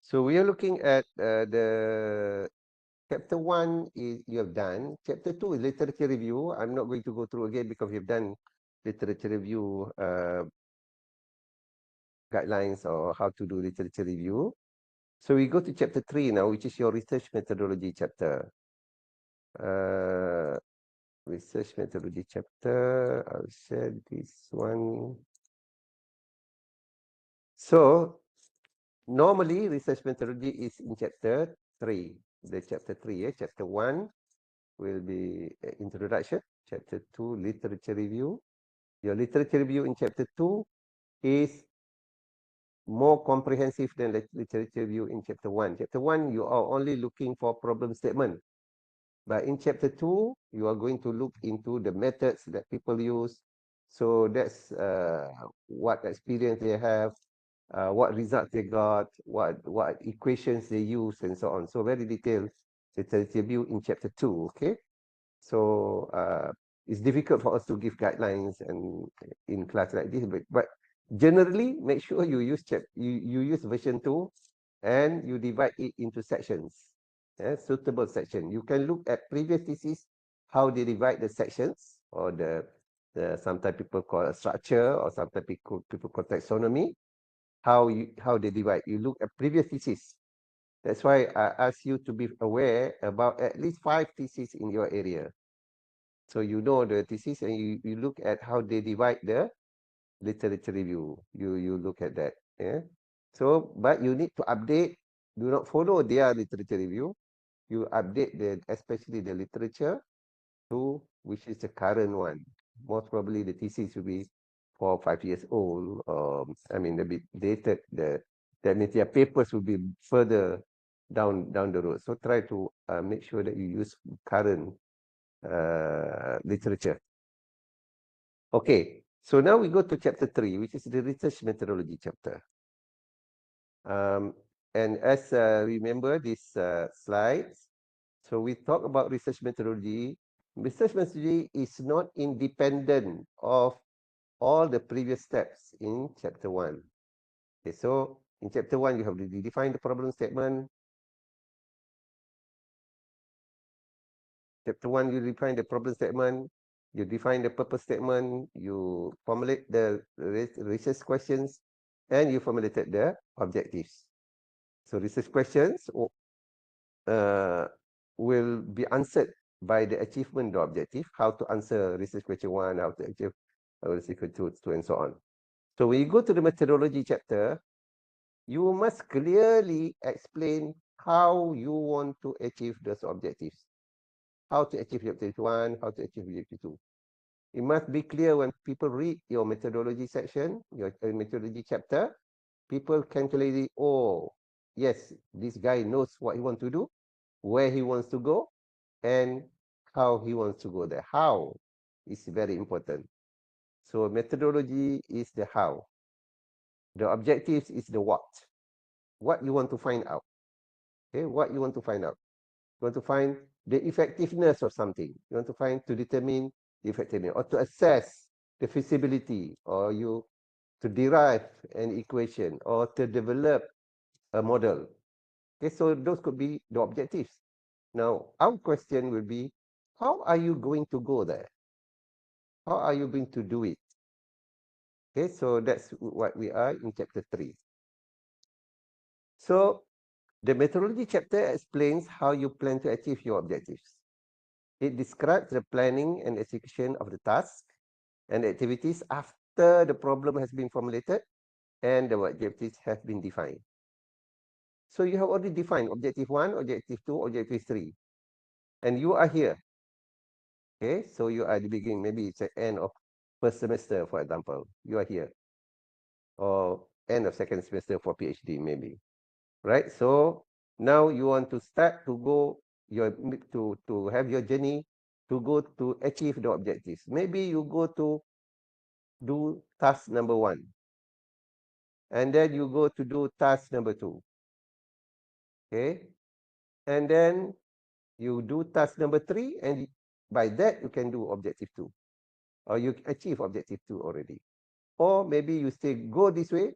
So we are looking at the chapter 1 is you have done. Chapter 2 is literature review. I'm not going to go through again because you've done literature review guidelines or how to do literature review. So we go to chapter 3 now, which is your research methodology chapter. Uh, Research methodology chapter. I'll share this one. So normally research methodology is in chapter 3. The chapter 3, chapter 1 will be introduction. Chapter 2, literature review. Your literature review in chapter 2 is more comprehensive than literature review in chapter 1. Chapter 1, you are only looking for problem statement. But in chapter 2, you are going to look into the methods that people use. So that's what experience they have, what results they got, what equations they use, and so on. So very detailed literature review in chapter 2, okay? So it's difficult for us to give guidelines and in class like this, but generally make sure you use you use version 2 and you divide it into sections. Suitable section. You can look at previous thesis, how they divide the sections, or the sometimes people call a structure, or sometimes people call taxonomy. How they divide. You look at previous thesis. That's why I ask you to be aware about at least 5 theses in your area. So you know the thesis and you look at how they divide the literature review. You look at that. Yeah. So, but you need to update. Do not follow their literature review. You update especially the literature to which is the current one. Most probably the thesis will be 4 or 5 years old. I mean, a bit dated. That means their papers will be further down the road. So try to make sure that you use current literature. Okay, so now we go to chapter 3, which is the research methodology chapter. And as remember these slides, so we talk about research methodology. Research methodology is not independent of all the previous steps in chapter 1. Okay, so in chapter 1, you have to define the problem statement. Chapter 1, you define the problem statement. You define the purpose statement. You formulate the research questions, and you formulated the objectives. So research questions will be answered by the achievement of objective, how to answer research question 1, how to achieve research question 2, and so on. So when you go to the methodology chapter, you must clearly explain how you want to achieve those objectives. How to achieve objective 1, how to achieve objective 2. It must be clear when people read your methodology section, your methodology chapter, people can clearly, oh, yes, this guy knows what he wants to do, where he wants to go, and how he wants to go there. How is very important. So methodology is the how. The objectives is the what. What you want to find out. Okay, what you want to find out. You want to find the effectiveness of something. You want to find to determine the effectiveness or to assess the feasibility, or you to derive an equation or to develop a model. Okay, so those could be the objectives. Now, our question will be, how are you going to go there? How are you going to do it? Okay, so that's what we are in chapter 3. So the methodology chapter explains how you plan to achieve your objectives. It describes the planning and execution of the task and activities after the problem has been formulated and the objectives have been defined. So you have already defined objective 1, objective 2, objective 3. And you are here. Okay, so you are at the beginning, maybe it's the end of first semester, for example. You are here. Or end of second semester for PhD, maybe. Right? So now you want to start to go your to have your journey to go to achieve the objectives. Maybe you go to do task number 1. And then you go to do task number 2. Okay? And then you do task number 3, and by that you can do objective 2. Or you achieve objective 2 already. Or maybe you still go this way,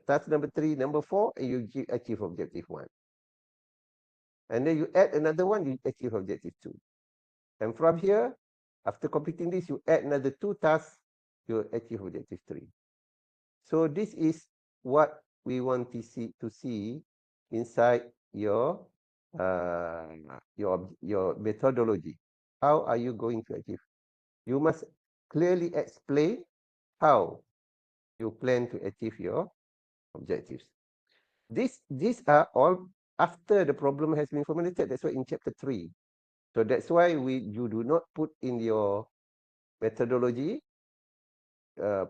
Task number 3, number 4, and you achieve objective 1. And then you add another one, you achieve objective 2. And from here, after completing this, you add another 2 tasks, you achieve objective 3. So this is what we want to see inside your methodology. How are you going to achieve? You must clearly explain how you plan to achieve your objectives. These are all after the problem has been formulated. That's why in chapter 3. So that's why you do not put in your methodology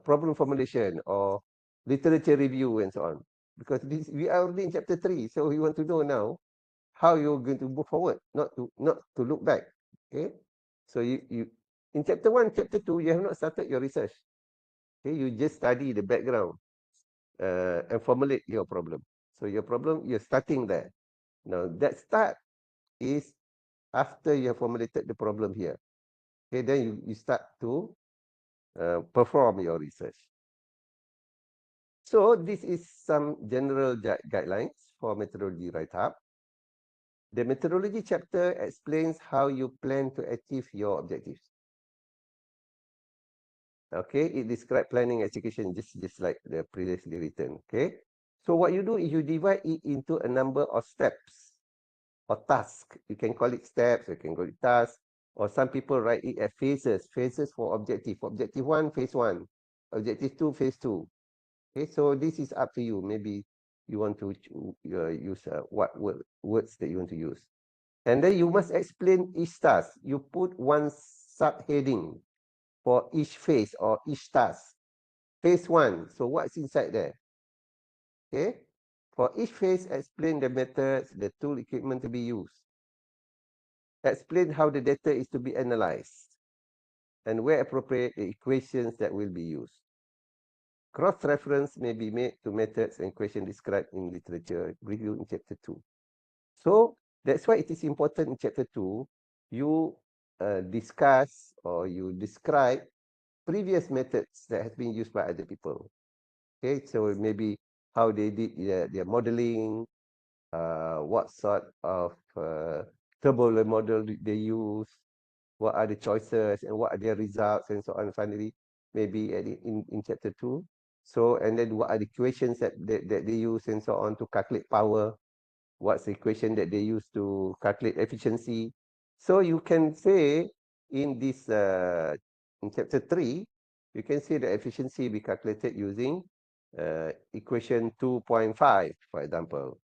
problem formulation or literature review and so on. Because we are already in chapter 3. So we want to know now how you're going to move forward, not to look back. Okay. So you in chapter 1, chapter 2, you have not started your research. Okay, you just study the background and formulate your problem. So your problem, you're starting there. Now that start is after you have formulated the problem here. Okay, then you start to perform your research. So this is some general guidelines for methodology write-up. The methodology chapter explains how you plan to achieve your objectives. Okay, it describes planning execution just like the previously written. Okay, so what you do is you divide it into a number of steps or tasks. You can call it steps, you can call it tasks, or some people write it as phases. Phases for objective. Objective 1, phase 1. Objective 2, phase 2. Okay, so this is up to you. Maybe you want to use what words that you want to use. And then you must explain each task. You put one subheading for each phase or each task. Phase 1. So what's inside there? Okay. For each phase, explain the methods, the tool equipment to be used. Explain how the data is to be analyzed. And where appropriate, the equations that will be used. Cross-reference may be made to methods and questions described in literature review in chapter 2. So that's why it is important in chapter 2, you discuss or you describe previous methods that has been used by other people. Okay, so maybe how they did their modeling, what sort of tabular model they use, what are the choices and what are their results and so on. Finally, maybe in chapter 2. So, and then what are the equations that they use and so on to calculate power? What's the equation that they use to calculate efficiency? So you can say in this in chapter 3, you can see the efficiency be calculated using equation 2.5, for example.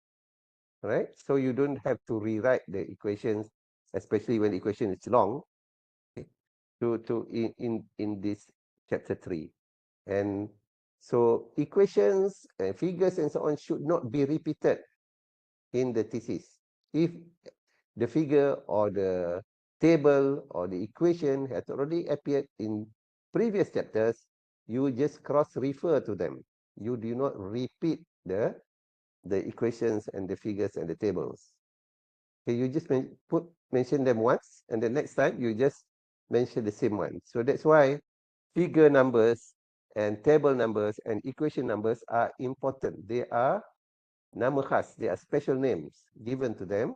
Right? So you don't have to rewrite the equations, especially when the equation is long, okay, in this chapter 3. And so equations and figures and so on should not be repeated in the thesis. If the figure or the table or the equation has already appeared in previous chapters, you just cross-refer to them. You do not repeat the equations and the figures and the tables. Okay, you just mention them once, and the next time you just mention the same one. So that's why figure numbers and table numbers and equation numbers are important. They are nama khas, they are special names given to them,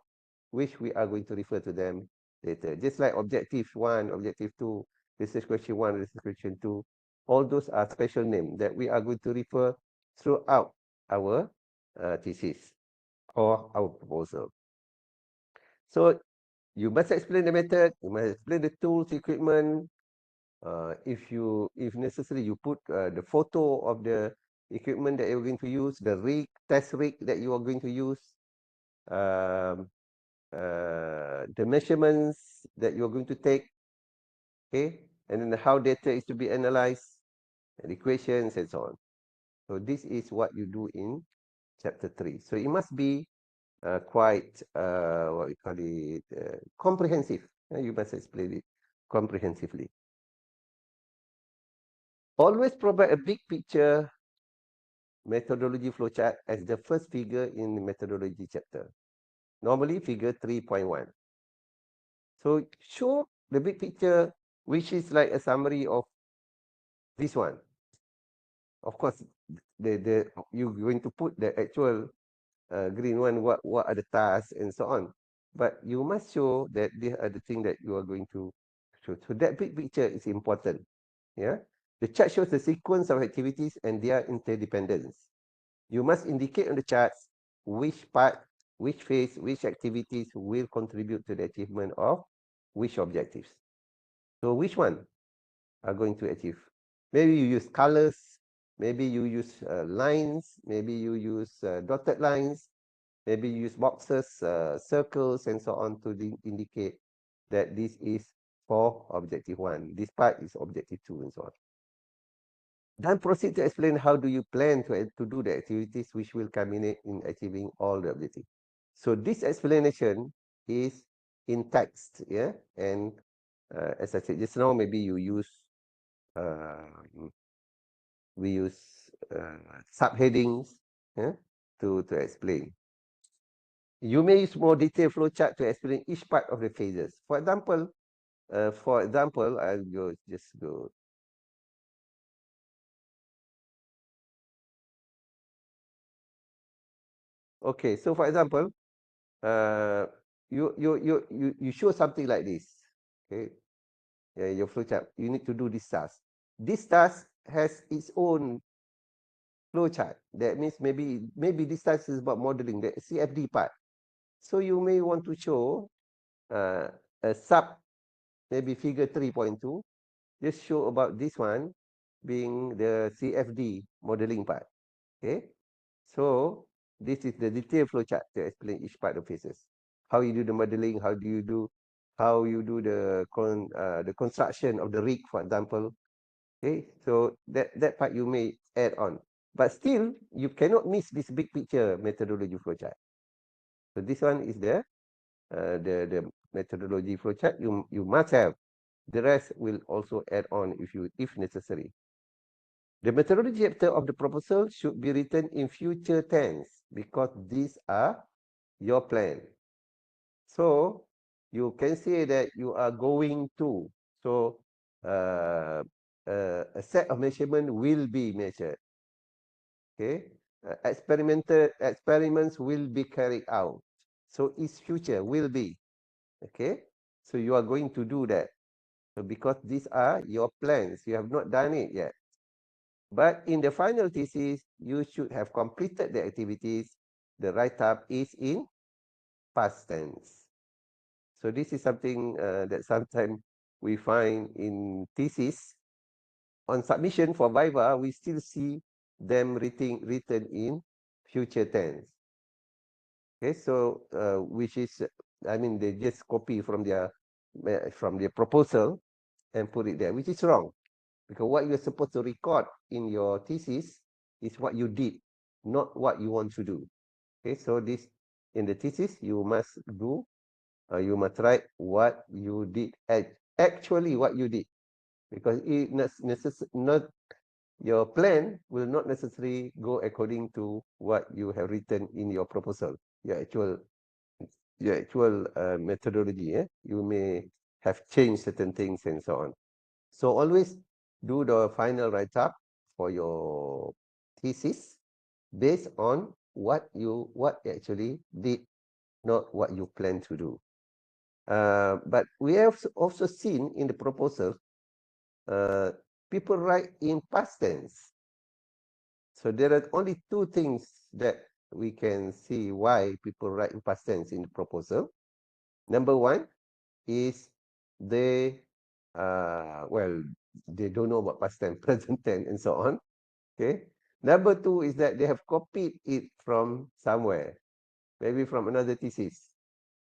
which we are going to refer to them later. Just like objective 1, objective 2, research question 1, research question 2, all those are special names that we are going to refer throughout our thesis or our proposal. So you must explain the method, you must explain the tools, equipment. If necessary, you put the photo of the equipment that you're going to use, the rig, test rig that you are going to use, the measurements that you're going to take, okay, and then how data is to be analyzed, and equations and so on. So this is what you do in chapter 3. So it must be quite what we call it comprehensive. You must explain it comprehensively. Always provide a big picture methodology flowchart as the first figure in the methodology chapter. Normally figure 3.1. So show the big picture, which is like a summary of this one. Of course, you're going to put the actual green one, what are the tasks and so on. But you must show that these are the things that you are going to show. So that big picture is important. Yeah. The chart shows the sequence of activities and their interdependence. You must indicate on the charts which part, which phase, which activities will contribute to the achievement of which objectives. So which one are going to achieve? Maybe you use colors, maybe you use lines, maybe you use dotted lines, maybe you use boxes, circles, and so on to indicate that this is for objective 1. This part is objective 2, and so on. Then proceed to explain how do you plan to do the activities which will culminate in achieving all the objectives. So this explanation is in text, yeah. And as I said just now, maybe you use we use subheadings, yeah, to explain. You may use more detailed flowchart to explain each part of the phases. For example, I'll just go. Okay, so for example, you show something like this. Okay, yeah, your flowchart. You need to do this task. This task has its own flowchart. That means maybe this task is about modeling the CFD part. So you may want to show a sub, maybe figure 3.2. Just show about this one being the CFD modeling part. Okay, so this is the detailed flowchart to explain each part of phases. How you do the modeling, how you do the construction of the rig, for example. Okay, so that part you may add on, but still you cannot miss this big picture methodology flowchart. So this one is the methodology flowchart you must have. The rest will also add on if necessary. The methodology chapter of the proposal should be written in future tense because these are your plan. So you can say that you are going to. So a set of measurement will be measured. Okay, experiments will be carried out. So its future will be. Okay, so you are going to do that. So because these are your plans, you have not done it yet. But in the final thesis, you should have completed the activities. The write-up is in past tense. So this is something that sometimes we find in thesis. On submission for Viva, we still see them written in future tense. Okay, so which is, I mean, they just copy from their proposal and put it there, which is wrong. Because what you're supposed to record in your thesis is what you did, not what you want to do. Okay, so this in the thesis you must do, you must write what you did, actually what you did, because it not your plan will not necessarily go according to what you have written in your proposal. Your actual methodology. You may have changed certain things and so on. So always do the final write-up for your thesis based on what you actually did, not what you plan to do. But we have also seen in the proposal, people write in past tense. So there are only two things that we can see why people write in past tense in the proposal. Number one is they well, they don't know about past tense, present tense, and so on. Okay. Number two is that they have copied it from somewhere, maybe from another thesis.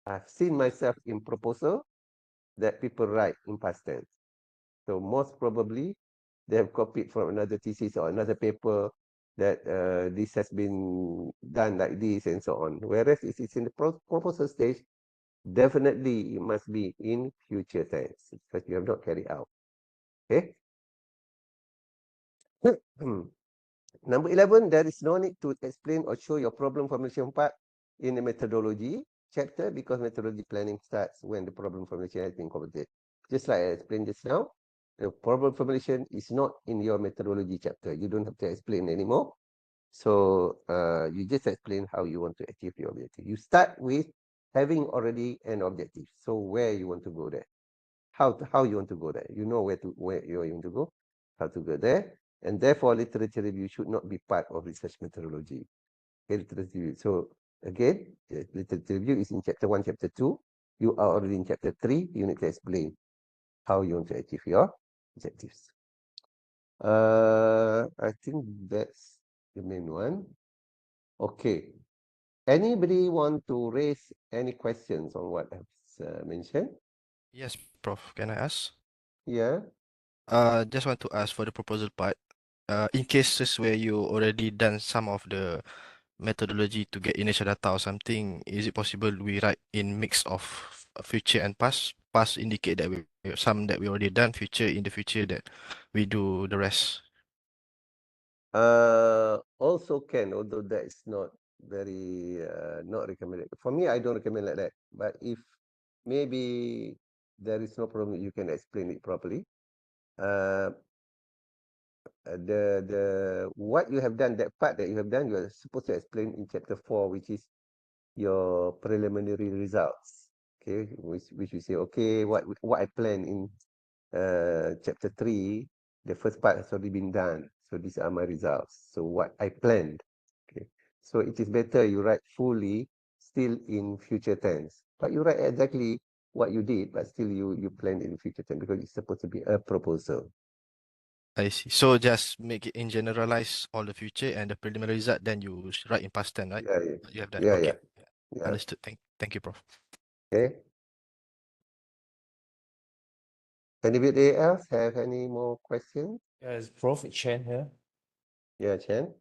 I've seen myself in proposal that people write in past tense. So most probably they have copied from another thesis or another paper that this has been done like this and so on. Whereas if it's in the proposal stage, definitely it must be in future tense because you have not carried out. Okay. Number 11, there is no need to explain or show your problem formulation part in the methodology chapter because methodology planning starts when the problem formulation has been completed. Just like I explained just now, the problem formulation is not in your methodology chapter. You don't have to explain anymore So you just explain how you want to achieve your objective. You start with having already an objective. So where you want to go there, how you want to go there. You know where you want to go, how to go there, and therefore literature review should not be part of research methodology. Okay, literature review. So again, literature review is in chapter 1, chapter 2. You are already in chapter 3. You need to explain how you want to achieve your objectives. I think that's the main one. Okay. Anybody want to raise any questions on what I've mentioned? Yes, Prof. Can I ask? Yeah. Just want to ask for the proposal part. In cases where you already done some of the methodology to get initial data or something, is it possible we write in mix of future and past? Past indicate that we some that we already done, future in the future that we do the rest. Also can, although that is not very not recommended. For me, I don't recommend like that. But if maybe there is no problem, you can explain it properly. Uh, the what you have done, that part that you have done, you are supposed to explain in chapter 4, which is your preliminary results. Okay, which you say, okay, what I plan in chapter 3, the first part has already been done. So these are my results. So what I planned. Okay. So it is better you write fully, still in future tense. But you write exactly what you did, but still you planned in future tense because it's supposed to be a proposal. I see. So just make it in generalize all the future and the preliminary result, then you write in past tense, right? Yeah, yeah, You have that. yeah, Okay. yeah. Yeah. Yeah. Understood. Thank you, Prof. Okay. Anybody else have any more questions? Yes, Prof. Chen here. Yeah, Chen.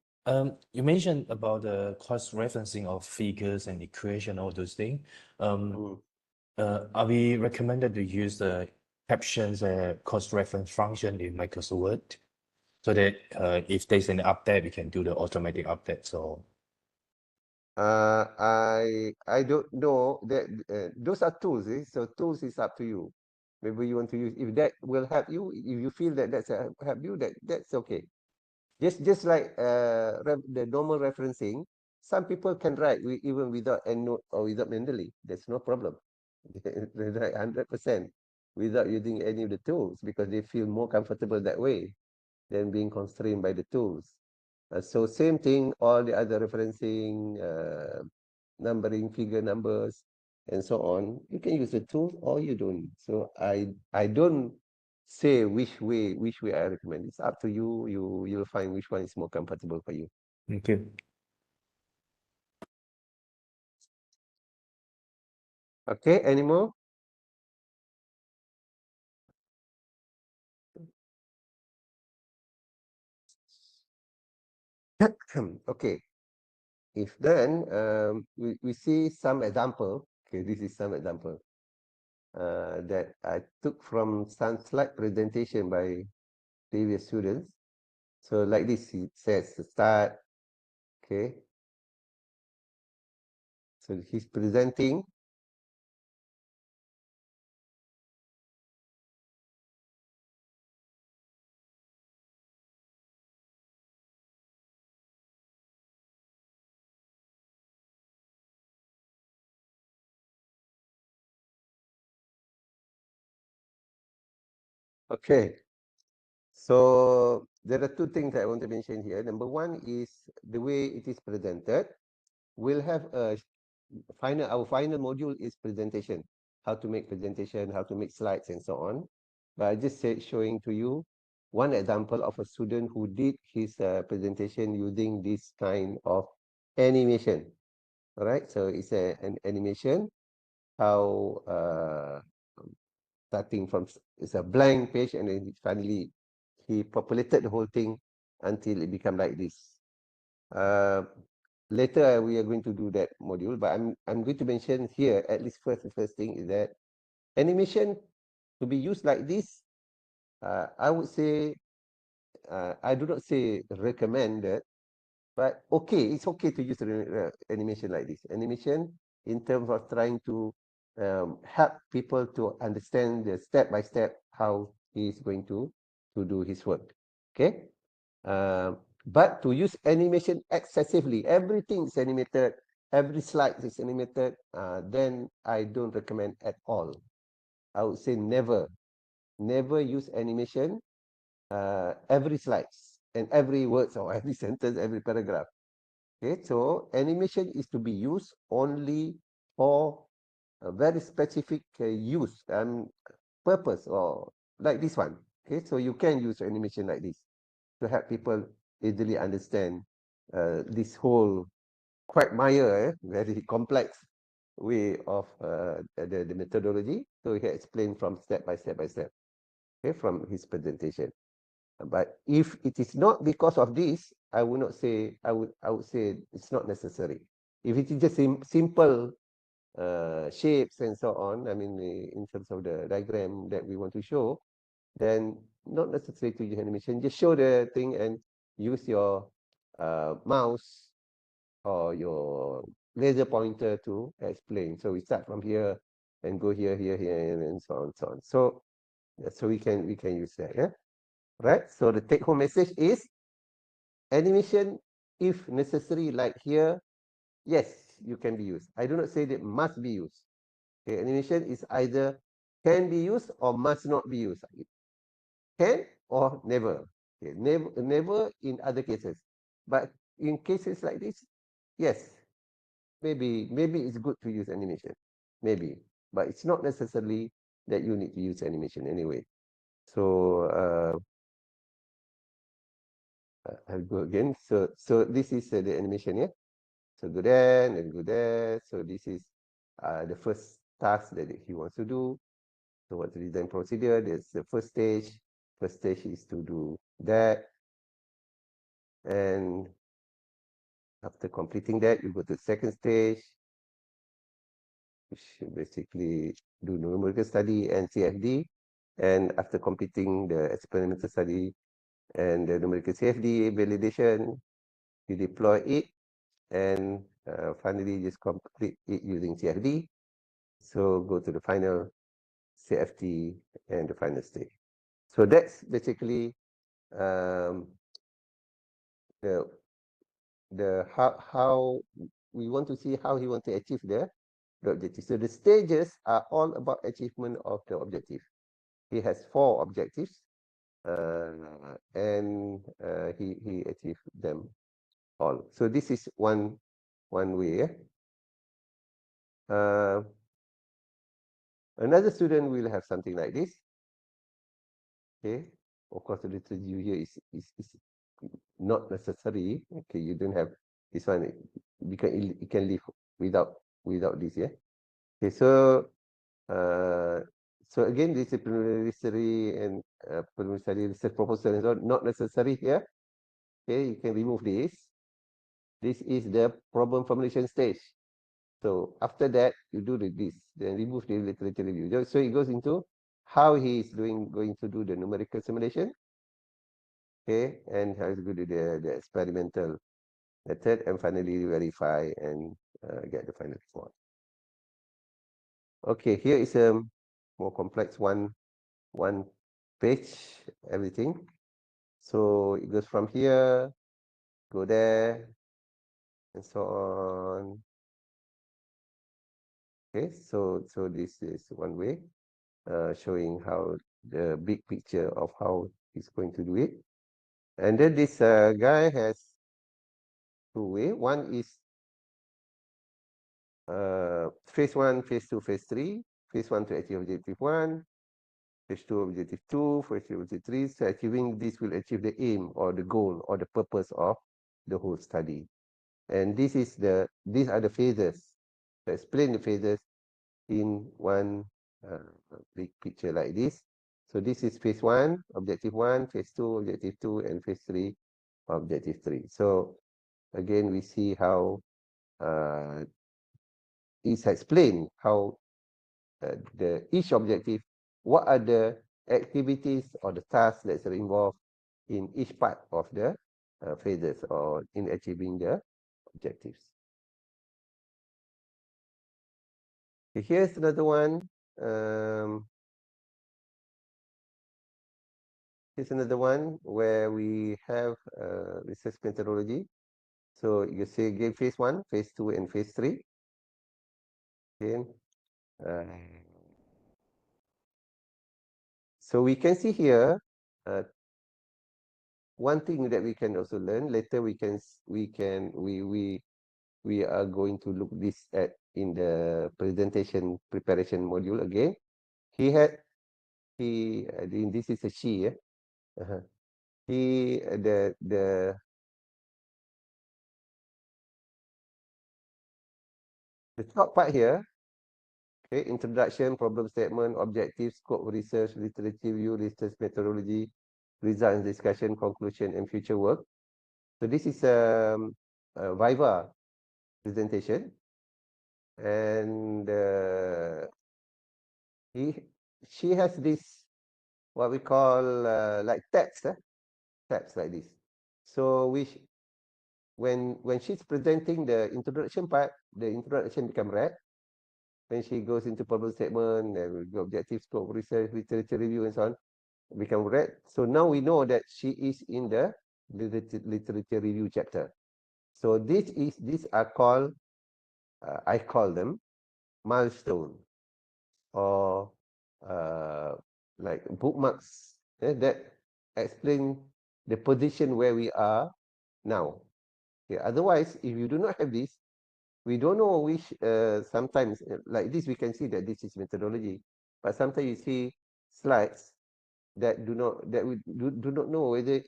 You mentioned about the cross-referencing of figures and equation, all those things. Mm. Are we recommended to use the captions cross-reference function in Microsoft Word so that if there's an update, we can do the automatic update? So I don't know that those are tools. So tools is up to you. Maybe you want to use if that will help you. If you feel that that's help you, that's okay. Just like the normal referencing, some people can write even without EndNote or without Mendeley. That's no problem. They write 100% without using any of the tools because they feel more comfortable that way than being constrained by the tools. So same thing, all the other referencing, numbering, figure numbers, and so on. You can use the tools or you don't. So I don't say which way I recommend. It's up to you. You'll find which one is more comfortable for you. thank you. Okay, any more? Okay. If then we see some example. Okay, this is some example that I took from some slide presentation by previous students. So like this, it says start. Okay. So he's presenting. Okay. So there are two things I want to mention here. Number one is the way it is presented. We'll have a our final module is presentation, how to make presentation, how to make slides, and so on. But I just said showing to you one example of a student who did his presentation using this kind of animation. All right, so it's an animation how starting from it's a blank page and then finally he populated the whole thing until it become like this. Uh, Later we are going to do that module, but I'm going to mention here at least the first thing is that animation to be used like this. I would say I do not say recommended, but okay, it's okay to use animation like this. Animation in terms of trying to help people to understand the step by step how he is going to do his work. Okay. Um, But to use animation excessively, everything is animated, every slide is animated, then I don't recommend at all. I would say never use animation every slides and every words or every sentence, every paragraph. Okay, so animation is to be used only for a very specific use and purpose, or like this one. Okay, so you can use animation like this to help people easily understand this whole quagmire, very complex way of the methodology. So he explained from step by step by step, okay, from his presentation. But if it is not because of this, I would not say, I would say it's not necessary. If it is just simple shapes and so on, I mean, in terms of the diagram that we want to show, then not necessary to use animation. Just show the thing and use your mouse or your laser pointer to explain. So we start from here and go here, here, here, and so on, so on. So so we can use that. Yeah, right. So the take-home message is animation, if necessary, like here. Yes, you can be used. I do not say that must be used. Okay, animation is either can be used or must not be used. Can or never. Okay, never in other cases. But in cases like this, yes, maybe it's good to use animation. Maybe. But it's not necessarily that you need to use animation anyway. So I'll go again. So this is the animation, yeah. So go there and then go there. So this is the first task that he wants to do. So what's the design procedure? There's the first stage. First stage is to do that. And after completing that, you go to the second stage, which basically do numerical study and CFD. And after completing the experimental study and the numerical CFD validation, you deploy it and finally just complete it using CFD. So go to the final CFT and the final stage. So that's basically the how we want to see how he want to achieve the objective. So the stages are all about achievement of the objective. He has 4 objectives, and he achieved them all. So this is one way. Another student will have something like this. Okay, of course the literature here is not necessary. Okay, you don't have this one. You can live without this. Yeah. Okay, so so again, disciplinary study and preliminary study research proposal is not necessary here. Okay, you can remove this. This is the problem formulation stage. So after that, you do this, then remove the literature review. So it goes into how he is going to do the numerical simulation. Okay, and how he's going to do the experimental method, and finally verify and get the final report. Okay, here is a more complex one page, everything. So it goes from here, go there, and so on. Okay, so this is one way, showing how the big picture of how he's going to do it. And then this guy has 2 ways. One is phase 1, phase 2, phase 3. Phase 1 to achieve objective 1, phase 2 objective 2, phase 3 objective 3. So achieving this will achieve the aim or the goal or the purpose of the whole study. And these are the phases. To explain the phases in one big picture like this. So this is phase 1, objective 1, phase 2, objective 2, and phase 3, objective 3. So again, we see how it's explained how the each objective, what are the activities or the tasks that are involved in each part of the phases or in achieving the objectives. Okay, here's another one. Here's another one where we have research methodology. So you say again phase 1, phase 2, and phase 3. Okay. So we can see here one thing that we can also learn later. We are going to look this at in the presentation preparation module again. This is a she. The top part here, okay, introduction, problem statement, objective, scope of research, literature review, research methodology, results discussion, conclusion, and future work. So this is a Viva presentation, and she has this what we call like tabs like this. So when she's presenting the introduction part, the introduction become red. When she goes into problem statement, objective, scope, research, literature review, and so on, become red. So now we know that she is in the literature review chapter. So these are called, I call them milestone, or like bookmarks that explain the position where we are now. Okay. Otherwise, if you do not have this, we don't know which. Sometimes like this, we can see that this is methodology, but sometimes you see slides that we do not know whether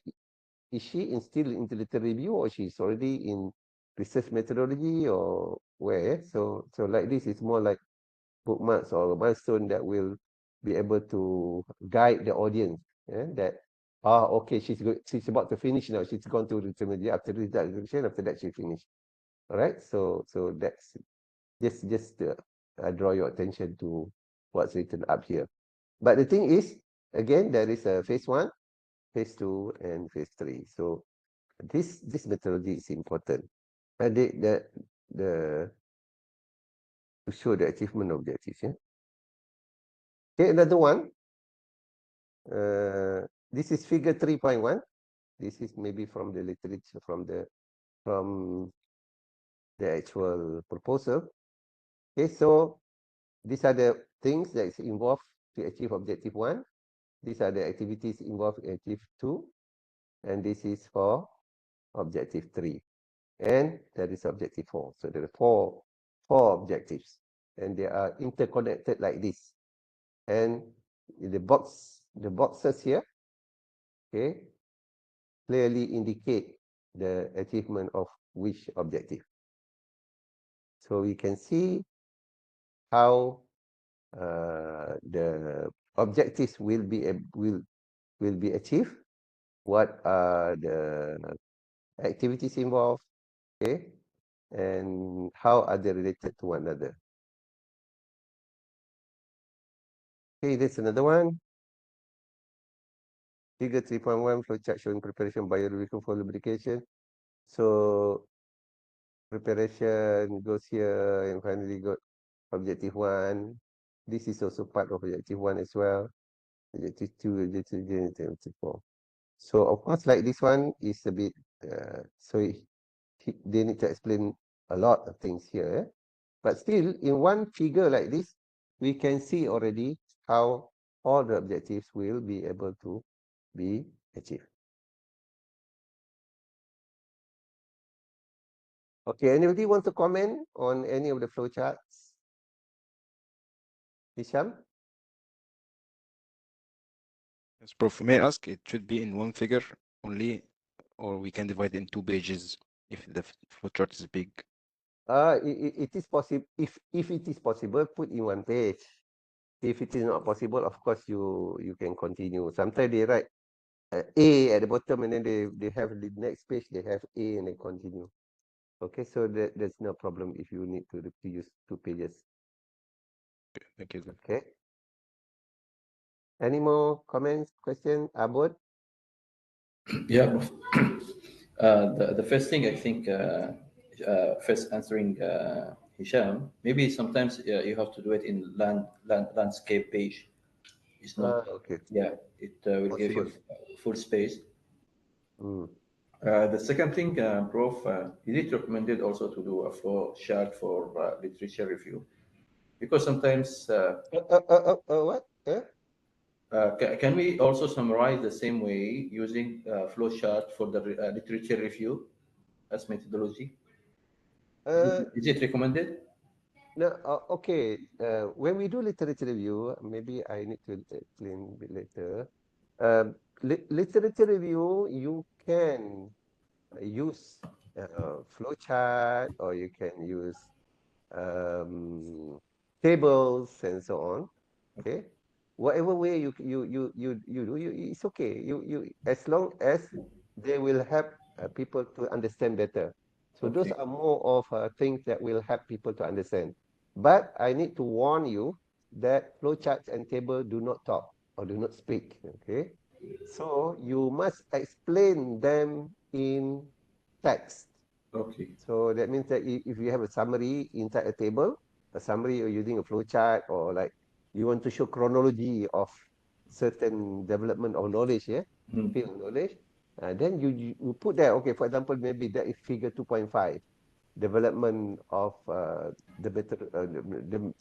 is she still in literature review, or she's already in research methodology, or where. So like this is more like bookmarks or a milestone that will be able to guide the audience. That okay, she's about to finish now. She's gone to intermediate. After that, after that she finished. All right. So that's just draw your attention to what's written up here. But the thing is, again, there is a phase 1, phase 2, and phase 3. So this methodology is important. And the to show the achievement objectives. Yeah. Okay, another one. This is figure 3.1. This is maybe from the literature, from the actual proposal. Okay, so these are the things that is involved to achieve objective 1. These are the activities involved in achieve 2. And this is for objective 3. And that is objective 4. So there are four objectives. And they are interconnected like this. And the boxes here, okay, clearly indicate the achievement of which objective. So we can see how the objectives will be achieved. What are the activities involved? Okay, and how are they related to one another? Okay, there's another one. Figure 3.1, flowchart showing preparation biological for lubrication. So preparation goes here, and finally got objective 1. This is also part of objective 1 as well. Objective 2, objective 3, objective 4. So of course, like this one is a bit, they need to explain a lot of things here. But still, in one figure like this, we can see already how all the objectives will be able to be achieved. Okay, anybody want to comment on any of the flowcharts? Hisham? Yes, Prof. May I ask, it should be in one figure only, or we can divide in 2 pages if the flowchart is big? It is possible. If it is possible, put in one page. If it is not possible, of course you can continue. Sometimes they write A at the bottom, and then they have the next page, they have A, and they continue. Okay, so there's no problem if you need to use 2 pages. Okay, thank you. Okay. Any more comments, questions, Abud? Yeah. The first thing I think, first answering Hisham, maybe sometimes you have to do it in landscape page. It's not. Okay. Yeah, it will give you full space. Mm. The second thing, Prof, is it recommended also to do a flow chart for literature review? Because sometimes, What? can we also summarize the same way using flow chart for the literature review as methodology? Is it recommended? No, okay. When we do literature review, maybe I need to explain a bit later. Literature review, you can use flowchart, or you can use tables and so on. Okay, whatever way you do, it's okay. You as long as they will help people to understand better. So those Okay. are more of things that will help people to understand. But I need to warn you that flowcharts and table do not talk or do not speak. Okay, so you must explain them in text. Okay. So that means that if you have a summary inside a table, a summary you're using a flowchart, or like you want to show chronology of certain development of knowledge, yeah, Mm. field knowledge, then you put there, okay, for example, maybe that is figure 2.5, development of the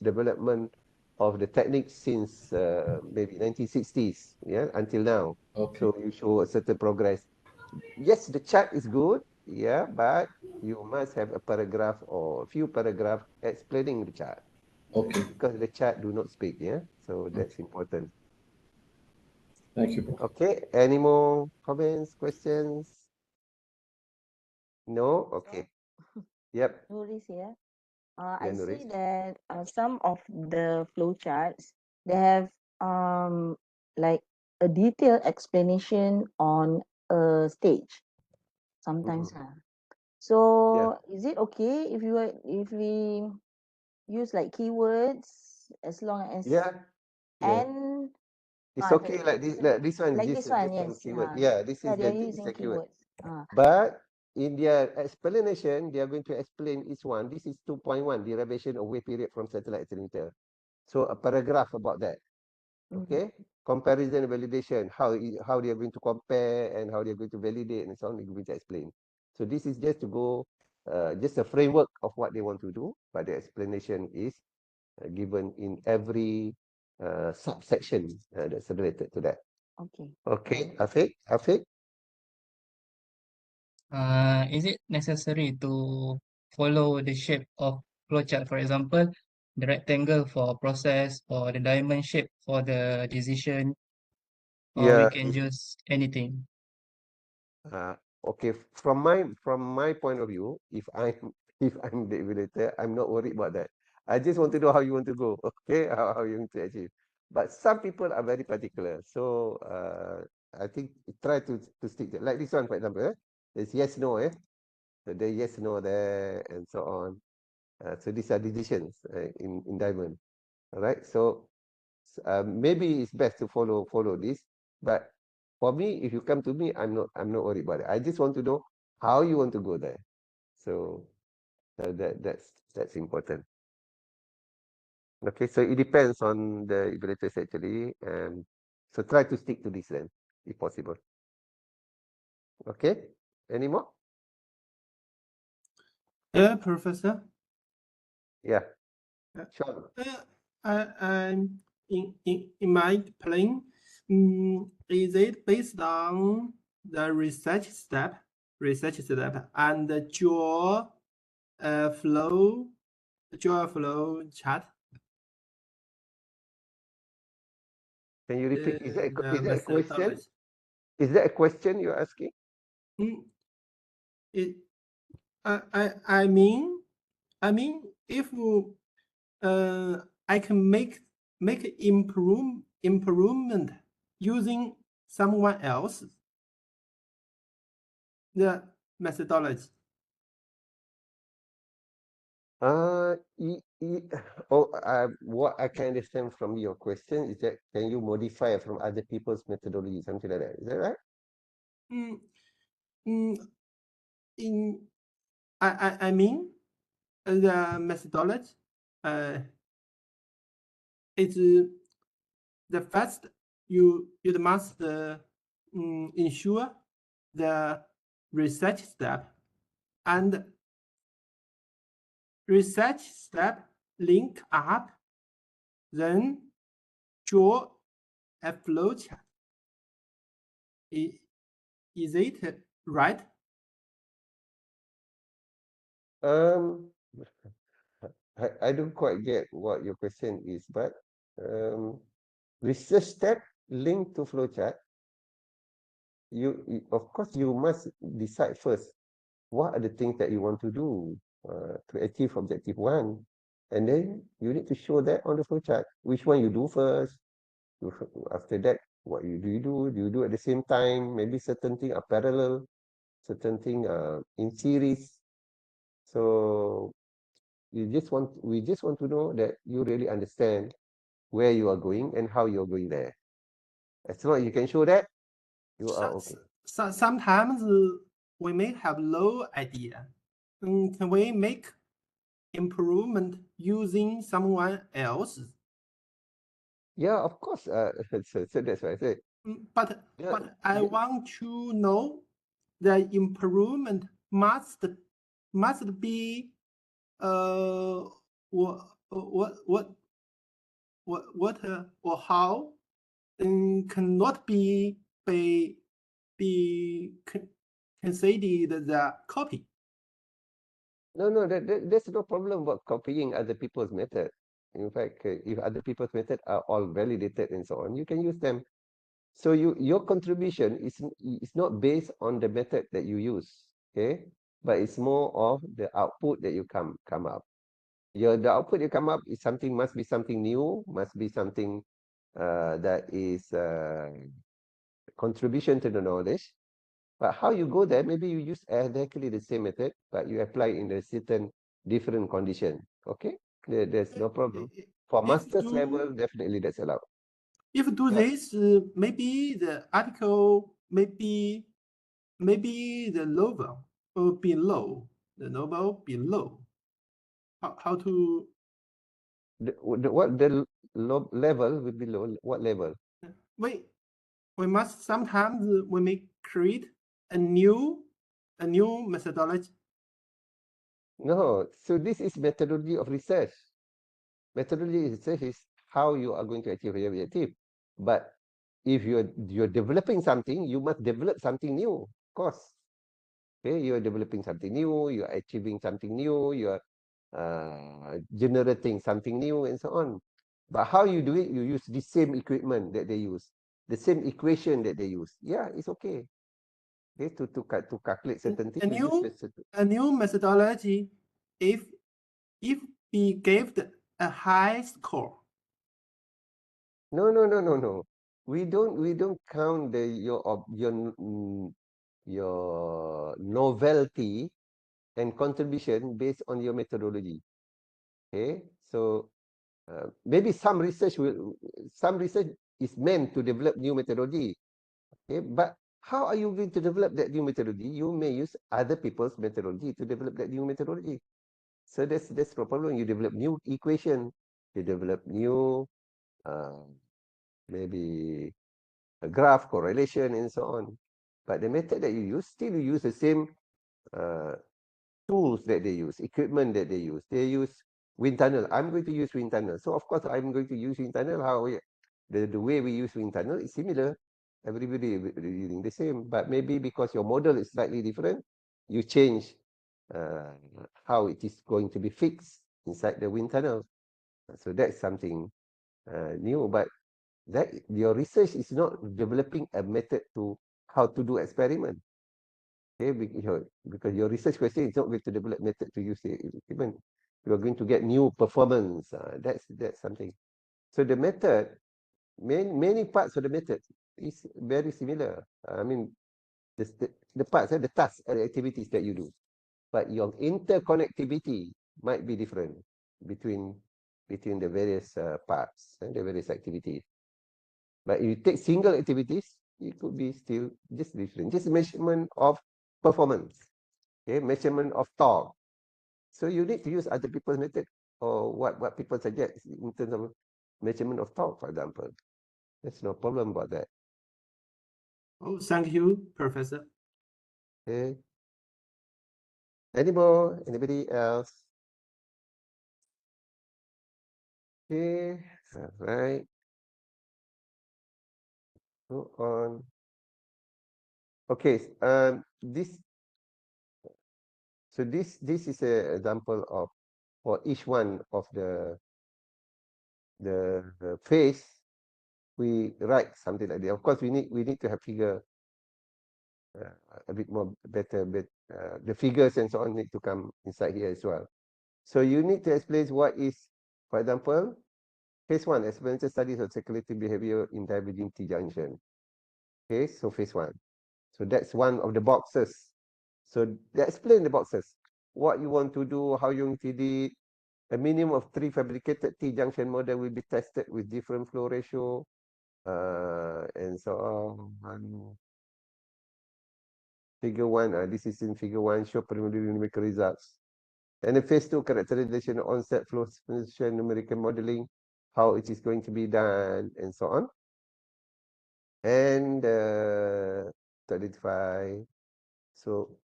development of the technique since maybe 1960s, yeah, until now. Okay. So you show a certain progress. Yes, the chart is good, yeah, but you must have a paragraph or a few paragraphs explaining the chart, Okay. because the chart do not speak, yeah. So that's Okay. important. Thank you, Prof. Okay, any more comments, questions? No? Okay. Yep. Notice here. Yeah, I Nuris. see that some of the flowcharts they have like a detailed explanation on a stage sometimes. Mhm. Yeah. So is it okay if we use like keywords as long as Yeah. Yeah. and It's the okay like this one, like just this one, some yes. keyword. Yeah, this Yeah, is they are this is using a keyword. keywords. But in their explanation, they are going to explain each one. This is 2.1, derivation of wave period from satellite altimeter. So a paragraph about that. Okay, comparison and validation, how they are going to compare and how they are going to validate and so on, they're going to explain. So this is just to go, just a framework of what they want to do, but the explanation is given in every subsection that's related to that. Okay. Okay, Afiq? Is it necessary to follow the shape of flowchart? For example, the rectangle for process or the diamond shape for the decision, or we Yeah. can use anything. Uh, okay, from my point of view, if I'm if I'm the evaluator, I'm not worried about that. I just want to know how you want to go, okay, how you want to achieve. But some people are very particular, so I think try to stick to, like this one, for example, there's yes no, so the yes no there and so on. So these are decisions in diamond. All right, so maybe it's best to follow this, but for me, if you come to me, I'm not worried about it. I just want to know how you want to go there. So that's important. Okay, so it depends on the evaluators actually, and so try to stick to this then, if possible. Okay, any more? Yeah, Professor. Yeah, Uh, Sean. I'm in my plan. Is it based on the research step, and draw a flow chart? Can you repeat? Is that The is that a question? methodology. Is that a question you're asking? Mm, It, I mean, if I can make improvement using someone else the methodology. What I can understand from your question is that can you modify from other people's methodology, something like that? Is that right? Mm, mm, in I mean the methodology it's the first you must ensure the research step and research step link up, then draw a flowchart. Is it right? I don't quite get what your question is, but research step linked to flowchart. Of course you must decide first what are the things that you want to do to achieve objective one, and then you need to show that on the flowchart. Which one you do first? After that, what you do? Do you do at the same time? Maybe certain things are parallel, certain things are in series. So we just want to know that you really understand where you are going and how you're going there. As long as you can show that, you are okay. Sometimes we may have low idea. Can we make improvement using someone else? Yeah, of course. So that's why I said. But I want to know the improvement must be what or how cannot be considered the copy. No, there's no problem about copying other people's method. In fact, if other people's method are all validated and so on, you can use them. So your contribution is not based on the method that you use, okay? But it's more of the output that you come up. The output you come up is must be something new, must be something that is contribution to the knowledge. But how you go there, maybe you use exactly the same method, but you apply in a certain different condition. Okay, there's no problem. For master's level, definitely that's allowed. If do this, maybe the article, maybe the level will be low. The level below. How to? The level will be low. What level? We must sometimes we may create a new methodology. No, so this is methodology of research. Methodology of research is how you are going to achieve your objective. But if you're developing something, you must develop something new, of course. Okay, you're developing something new, you're achieving something new, you're generating something new, and so on. But how you do it, you use the same equipment that they use, the same equation that they use. Yeah, it's okay. Okay, to calculate certain things. A new methodology, if we gave a high score. No. We don't count your novelty and contribution based on your methodology. Okay, so maybe some research is meant to develop new methodology. Okay, but how are you going to develop that new methodology? You may use other people's methodology to develop that new methodology. So that's no problem. You develop new equation, you develop new maybe a graph correlation and so on. But the method that you use, still you use the same tools that they use, equipment that they use. They use wind tunnel. I'm going to use wind tunnel. So of course I'm going to use wind tunnel. The way we use wind tunnel is similar. Everybody is using the same, but maybe because your model is slightly different, you change how it is going to be fixed inside the wind tunnel. So that's something new. But that your research is not developing a method to how to do experiment. Okay, because your research question is not going to develop method to use the equipment. You are going to get new performance. That's something. So the method, many parts of the method is very similar. I mean, the parts, the tasks and the activities that you do, but your interconnectivity might be different between the various parts and the various activities. But if you take single activities, it could be still just different. Just measurement of performance, okay, measurement of torque. So you need to use other people's method or what people suggest in terms of measurement of torque, for example. There's no problem about that. Oh, thank you, Professor. Okay. Any more? Anybody else? Okay. All right. Go on. Okay. This. So this is an example of for each one of the phase, we write something like that. Of course, we need to have figure a bit more better, but the figures and so on need to come inside here as well. So you need to explain what is, for example, phase one, experimental studies of circulating behavior in diverging T junction. Okay, so phase one. So that's one of the boxes. So they explain the boxes. What you want to do, how you did it. A minimum of 3 fabricated T junction model will be tested with different flow ratio, and so on. Figure 1, this is in figure 1, show preliminary numerical results. And the phase 2, characterization, onset, flow expansion, numerical modeling, how it is going to be done, and so on. And to identify. So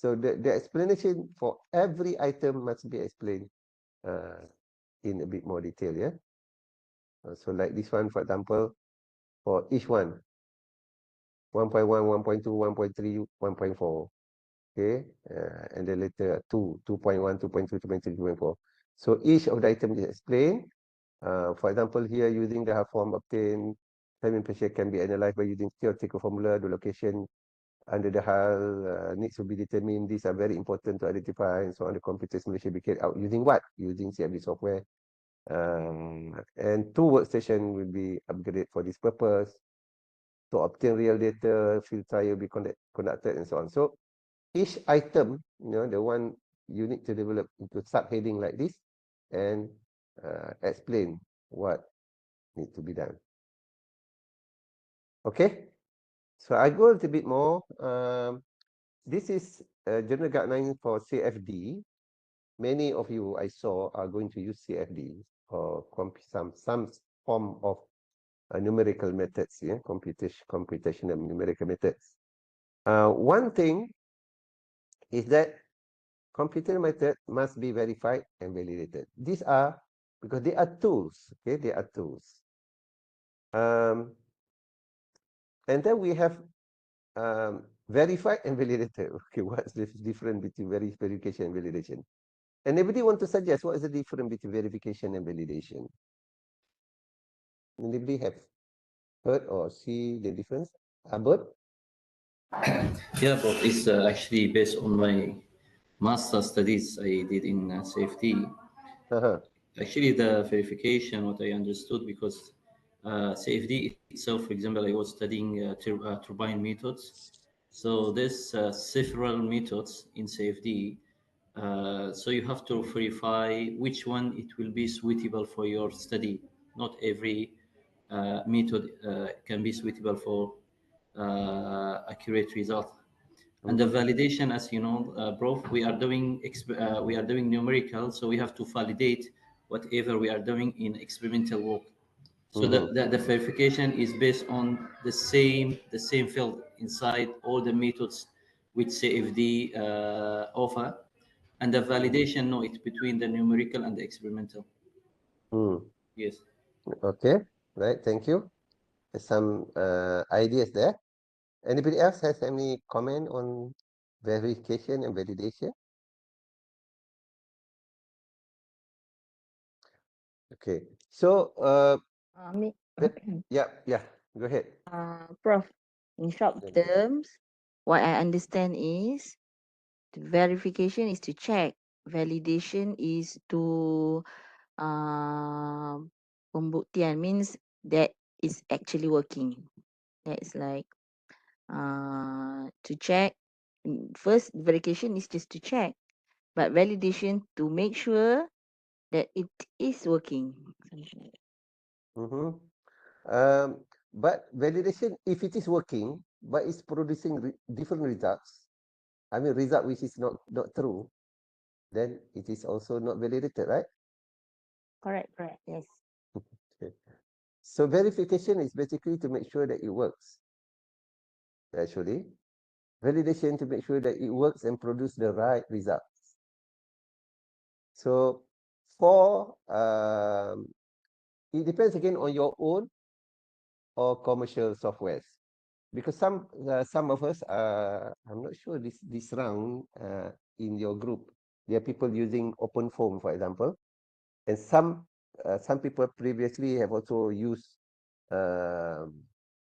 the explanation for every item must be explained in a bit more detail, yeah. So like this one, for example, for each one, 1.1, 1.2, 1.3, 1.4. Okay, and then later 2.1, 2.2, 2.3, 2.4. So each of the items is explained. For example, here using the half form obtained, time and pressure can be analyzed by using theoretical formula. The location under the hull needs to be determined. These are very important to identify, and so on. The computer simulation be carried out using what? Using CFD software. And 2 workstation will be upgraded for this purpose. To obtain real data, field trial will be conducted, and so on. So each item, the one you need to develop into subheading like this, and explain what needs to be done. Okay, so I go a little bit more. This is a general guideline for CFD. Many of you I saw are going to use CFD or some form of numerical methods, yeah, computational numerical methods. One thing is that computer method must be verified and validated. These are because they are tools. Okay, they are tools. And then we have verified and validated. Okay, what's the difference between verification and validation? Anybody want to suggest what is the difference between verification and validation? Anybody have heard or see the difference? Albert? Yeah, but it's actually based on my master studies I did in safety. Uh-huh. Actually, the verification, what I understood, because CFD itself, for example, I was studying turbine methods. So there's several methods in CFD. So you have to verify which one it will be suitable for your study. Not every method can be suitable for accurate result. And the validation, as you know, Prof, we are doing numerical, so we have to validate whatever we are doing in experimental work. So the verification is based on the same field inside all the methods which CFD offer, and the validation, no, it's between the numerical and the experimental. Yes. Okay, right. Thank you. There's some ideas there. Anybody else has any comment on verification and validation? Okay, so Me, yeah, go ahead. Prof, in short terms, what I understand is the verification is to check, validation is to pembuktian, means that is actually working. That's like to check. First, verification is just to check, but validation to make sure that it is working. But validation, if it is working, but it's producing different results, I mean result which is not true, then it is also not validated, right? Correct, yes. Okay. So verification is basically to make sure that it works. Actually, validation to make sure that it works and produce the right results. So for it depends again on your own or commercial softwares, because some of us I'm not sure this round in your group there are people using OpenFOAM, for example, and some people previously have also used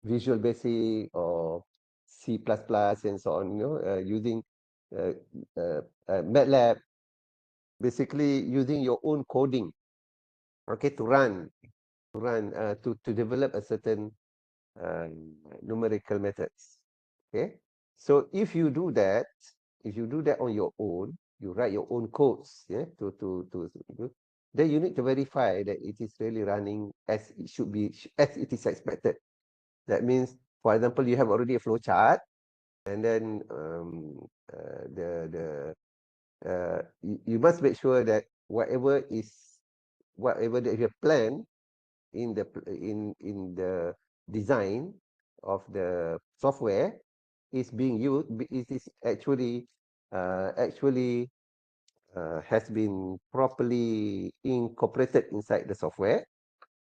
Visual Basic or C++ and so on, using uh, MATLAB, basically using your own coding, okay, to develop a certain numerical methods. Okay, so if you do that on your own, you write your own codes, yeah, then you need to verify that it is really running as it should be, as it is expected. That means, for example, you have already a flow chart, and then you must make sure that whatever that you have planned in the design of the software is being used. It is actually has been properly incorporated inside the software,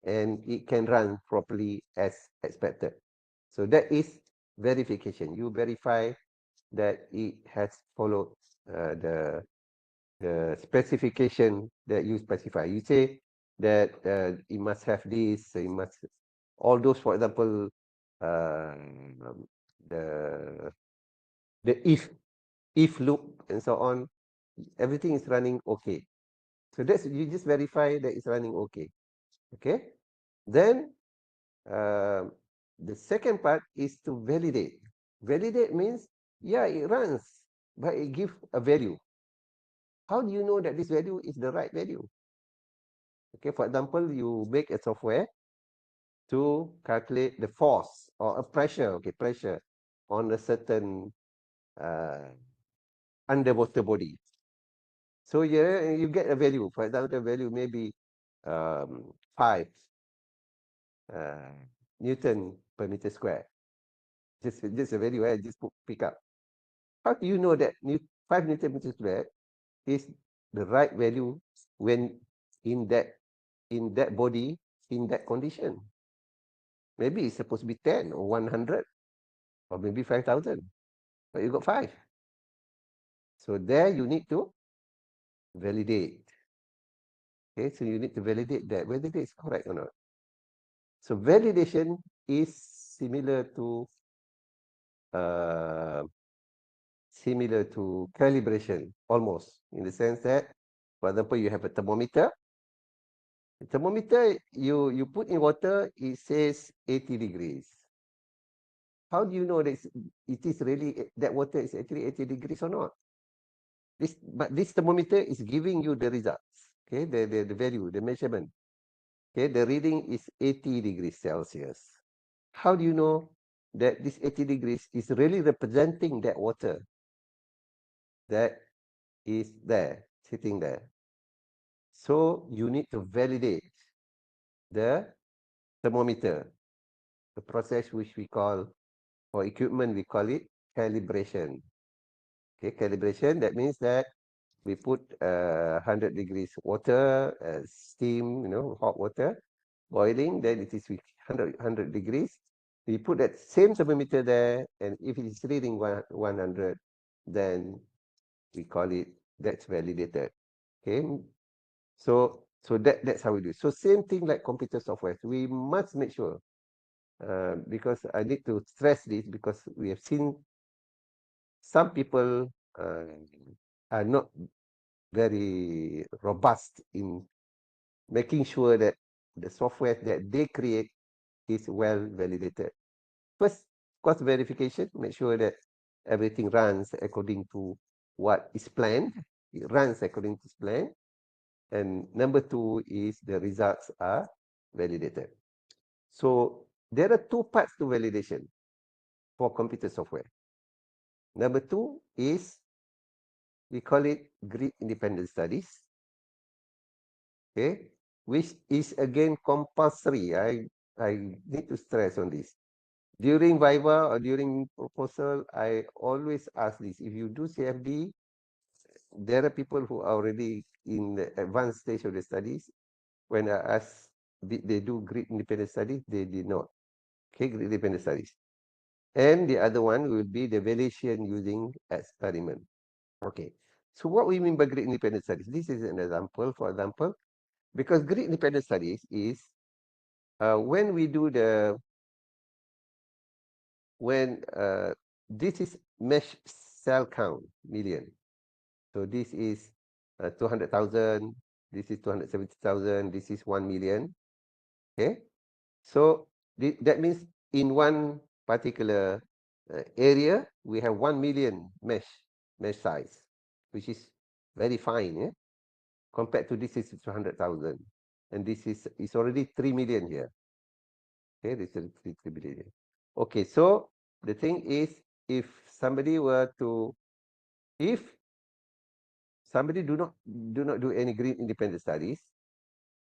and it can run properly as expected. So that is verification. You verify that it has followed the specification that you specify. You say that it must have this, it must, all those, for example, the if loop and so on, everything is running okay. So that's, you just verify that it's running okay. Okay. Then the second part is to validate. Validate means, yeah, it runs, but it gives a value. How do you know that this value is the right value? Okay, for example, you make a software to calculate the force or a pressure, okay, pressure on a certain underwater body. So you get a value. For example, the value may be 5 Newton per meter square. Just a value I just pick up. How do you know that 5 Newton per meter square is the right value when in that body, in that condition? Maybe it's supposed to be 10 or 100 or maybe 5,000, but you got 5. So there you need to validate. Okay, so you need to validate that whether it is correct or not. So validation is similar to calibration, almost, in the sense that, for example, you have a thermometer. The thermometer, you put in water, it says 80 degrees. How do you know that it is really, that water is actually 80 degrees or not? But this thermometer is giving you the results. Okay, the value, the measurement. Okay, the reading is 80 degrees Celsius. How do you know that this 80 degrees is really representing that water that is there, sitting there? So you need to validate the thermometer, the process which we call, for equipment, we call it calibration. Okay, calibration, that means that we put 100 degrees water, steam, hot water, boiling, then it is with 100 degrees. We put that same thermometer there, and if it is reading 100, then we call it, that's validated. Okay, so that's how we do it. So same thing like computer software. We must make sure, because I need to stress this, because we have seen some people are not very robust in making sure that the software that they create is well validated. First, cost verification, make sure that everything runs according to what is planned. It runs according to plan. And number 2 is the results are validated. So there are 2 parts to validation for computer software. Number 2 is, we call it grid independent studies. Okay, which is again compulsory. I need to stress on this. During Viva or during proposal, I always ask this. If you do CFD, there are people who are already in the advanced stage of the studies. When I ask, did they do grid independent studies? They did not. Okay, grid independent studies. And the other one will be the valuation using experiment. Okay. So what we mean by grid independent studies? This is an example, for example, because grid independent studies is when we do this is mesh cell count million. So this is 200,000, this is 270,000, this is 1 million. Okay. So that means in one particular area, we have 1 million mesh size, which is very fine, yeah? Compared to this is 200,000. And this is already 3 million here. Okay, this is 3 million here. Okay, so the thing is, if somebody do not do any green independent studies,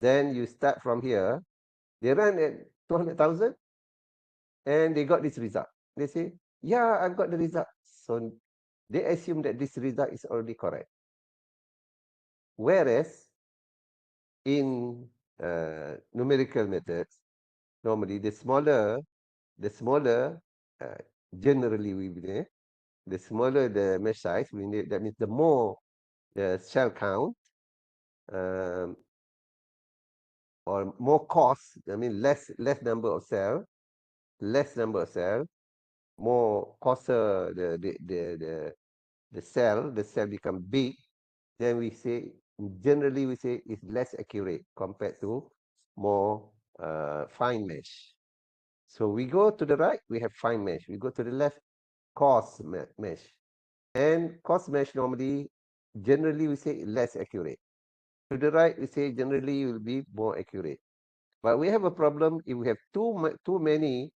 then you start from here. They run at 200,000 and they got this result. They say, yeah, I've got the result. So they assume that this result is already correct. Whereas in numerical methods, normally the smaller, generally we believe, the smaller the mesh size, that means the more the cell count, or more cost, I mean less number of cell, more coarser the cell become big, then we say, generally we say it's less accurate compared to more fine mesh. So we go to the right, we have fine mesh. We go to the left, coarse mesh. And coarse mesh normally, generally we say less accurate. To the right, we say generally will be more accurate. But we have a problem if we have too many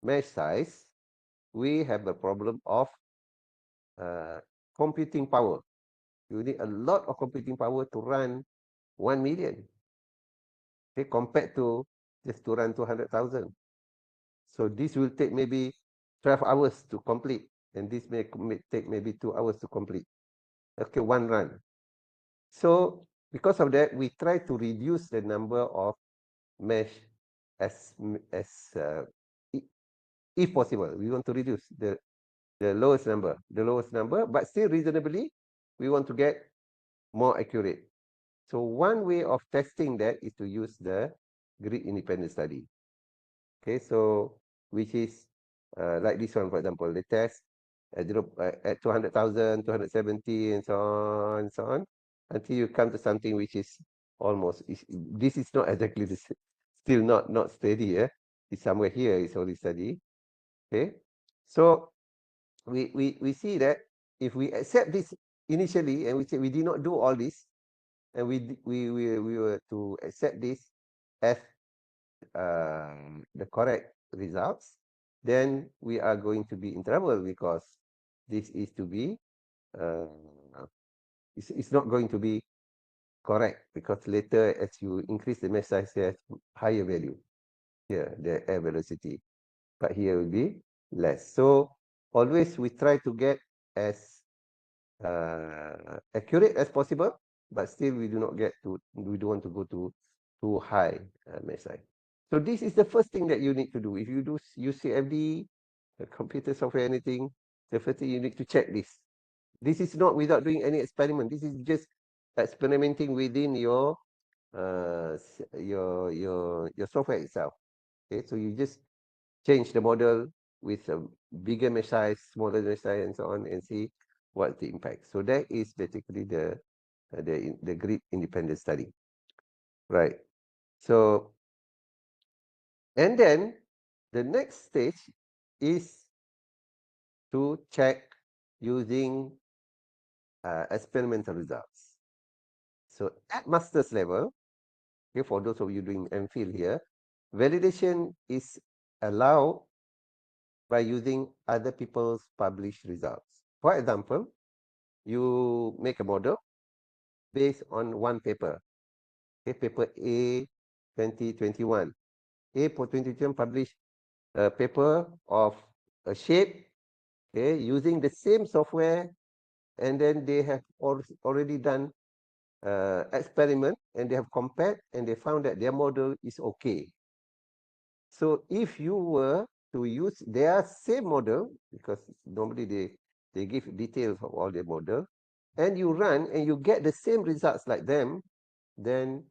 mesh size, we have a problem of computing power. You need a lot of computing power to run 1 million. Okay, compared to just to run 200,000. So this will take maybe 12 hours to complete. And this may take maybe 2 hours to complete. Okay, one run. So because of that, we try to reduce the number of mesh as if possible. We want to reduce the lowest number, but still reasonably, we want to get more accurate. So one way of testing that is to use the grid independent study. Okay, so which is like this one, for example, the test at 200,000, 270, and so on, until you come to something which is almost, this is not exactly this, still not steady. It's somewhere here, it's only steady. Okay, so we see that if we accept this initially and we say we did not do all this, and we were to accept this as the correct results, then we are going to be in trouble, because this is to be uh, it's not going to be correct, because later as you increase the mesh size, has higher value here, the air velocity, but here will be less. So always we try to get as accurate as possible, but still we don't want to go to too high mesh size. So this is the first thing that you need to do. If you do use CFD, computer software, anything, the first thing you need to check this. This is not without doing any experiment. This is just experimenting within your software itself. Okay, so you just change the model with a bigger mesh size, smaller mesh size, and so on, and see what's the impact. So that is basically the grid independent study, right? So, and then the next stage is to check using experimental results. So at master's level, okay, for those of you doing MPhil here, validation is allowed by using other people's published results. For example, you make a model based on one paper, okay, paper A 2021. A for 2021 published a paper of a shape, okay, using the same software, and then they have already done experiment, and they have compared, and they found that their model is okay. So if you were to use their same model, because normally they give details of all their model, and you run and you get the same results like them, then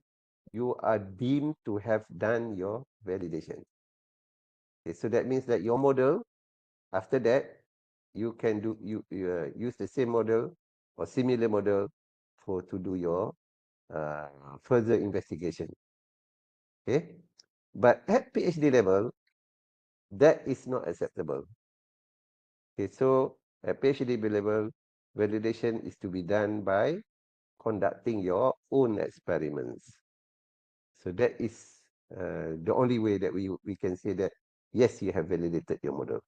you are deemed to have done your validation. Okay, so that means that your model, after that, you can use the same model or similar model to do your further investigation. Okay, but at PhD level, that is not acceptable. Okay, so at PhD level, validation is to be done by conducting your own experiments. So that is the only way that we can say that yes, you have validated your model.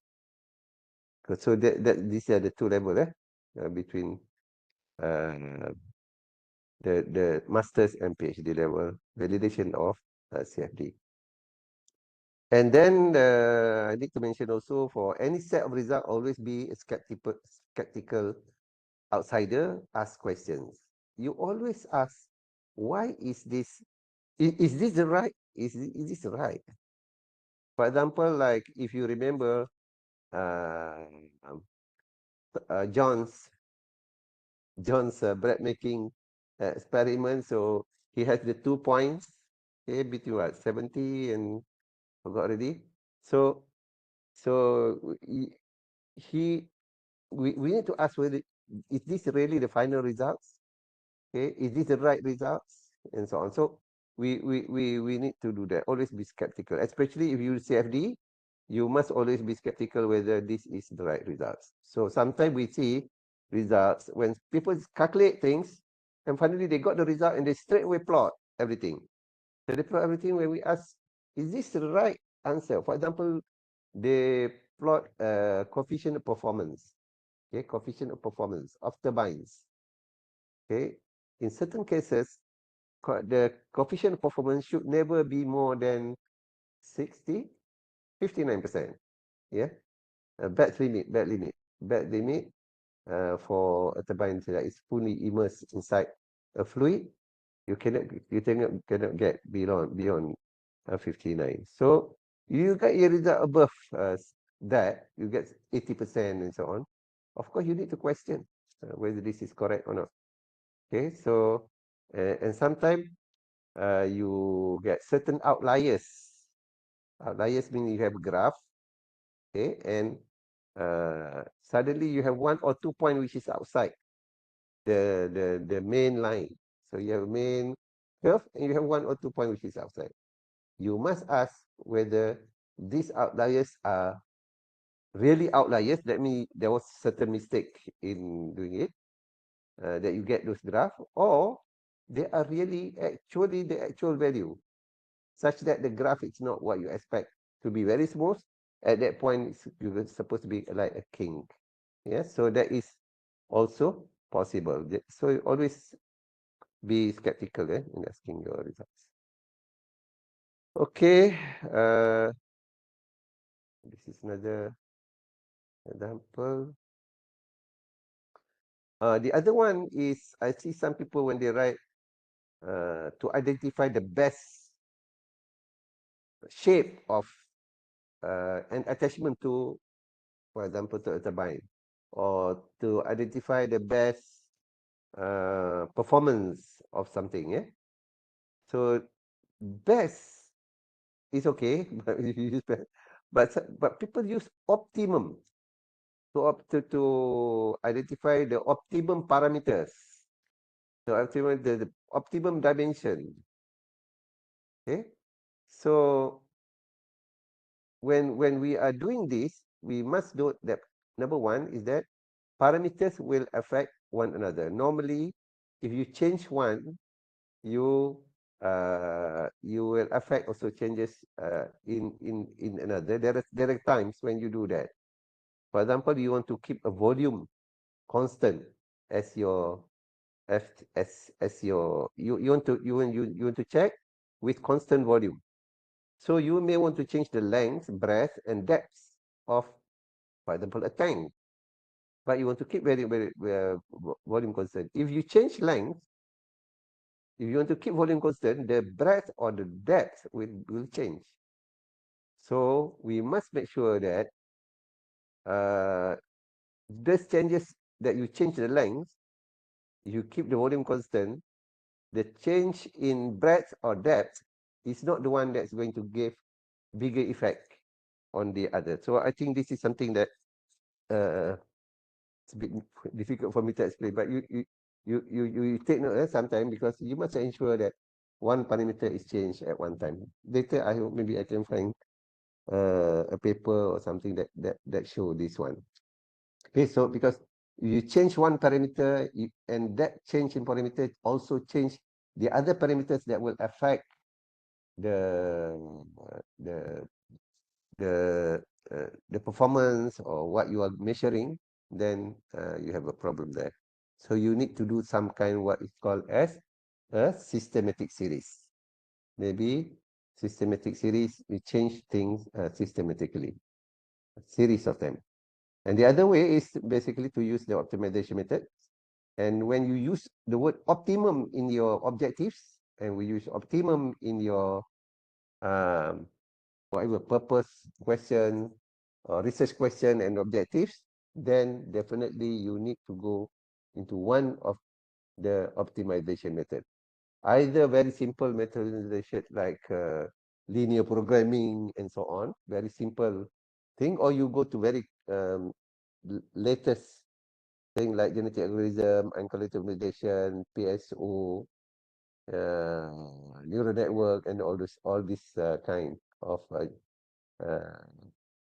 So these are the two levels between the master's and PhD level validation of CFD. And then I need to mention also, for any set of results, always be a skeptical outsider, ask questions. You always ask, why is this? Is this the right? Is this right? For example, like if you remember John's bread making experiment. So he has the 2 points, okay, between what, 70 and forgot already. So we need to ask whether is this really the final results? Okay, is this the right results? And so on. So we need to do that. Always be skeptical, especially if you use CFD. You must always be skeptical whether this is the right results. So sometimes we see results when people calculate things, and finally they got the result and they straight away plot everything. So they plot everything. When we ask, is this the right answer? For example, they plot coefficient of performance. Okay, coefficient of performance of turbines. Okay, in certain cases, the coefficient of performance should never be more than 60, 59%. Yeah, bad limit for a turbine that is fully immersed inside a fluid. You cannot get beyond 59. So you get your result above that, you get 80% and so on. Of course, you need to question whether this is correct or not. Okay, so and sometimes you get certain outliers. Outliers mean you have a graph, okay, and suddenly you have 1 or 2 points which is outside the main line. So you have a main curve and you have 1 or 2 points which is outside. You must ask whether these outliers are really outliers. That means there was certain mistake in doing it, that you get those graphs, or they are really actually the actual value, such that the graph is not what you expect to be very smooth. At that point, you're supposed to be like a king. Yes, so that is also possible. So always be skeptical in asking your results. Okay, this is another example. The other one is, I see some people when they write to identify the best shape of an attachment to, for example, to a turbine, or to identify the best performance of something. Yeah. So best is okay, but if you use best, but people use optimum to identify the optimum parameters, the optimum dimension. Okay, so when we are doing this, we must note that number one is that parameters will affect one another. Normally, if you change one, you will affect also changes in another. There are times when you do that. For example, you want to keep a volume constant as your you want to check with constant volume. So you may want to change the length, breadth, and depth of, for example, a tank. But you want to keep very volume constant. If you change length, if you want to keep volume constant, the breadth or the depth will change. So we must make sure that these changes that you change the length, you keep the volume constant, the change in breadth or depth is not the one that's going to give bigger effect on the other. So I think this is something that it's a bit difficult for me to explain, but you take note sometimes, because you must ensure that one parameter is changed at one time. Later, I hope maybe I can find a paper or something that show this one. Okay, so because you change one parameter, and that change in parameter also change the other parameters that will affect the performance or what you are measuring, then you have a problem there. So you need to do some kind what is called as a systematic series. Maybe systematic series, you change things systematically, a series of them. And the other way is basically to use the optimization method. And when you use the word optimum in your objectives, and we use optimum in your whatever purpose question or research question and objectives, then definitely you need to go into one of the optimization method. Either very simple methodization like linear programming and so on, very simple thing, or you go to very latest thing like genetic algorithm, uncorrelated optimization, PSO, neural network, and all this kind of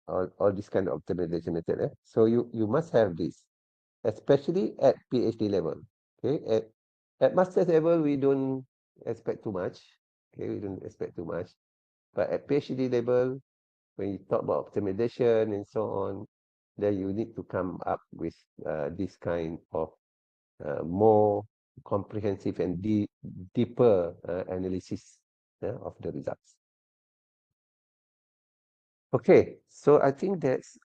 all this kind of optimization method. So you must have this, especially at PhD level. Okay, at master's level we don't expect too much. Okay, we don't expect too much, but at PhD level, when you talk about optimization and so on, then you need to come up with this kind of more comprehensive and deeper analysis of the results. Okay, so I think that's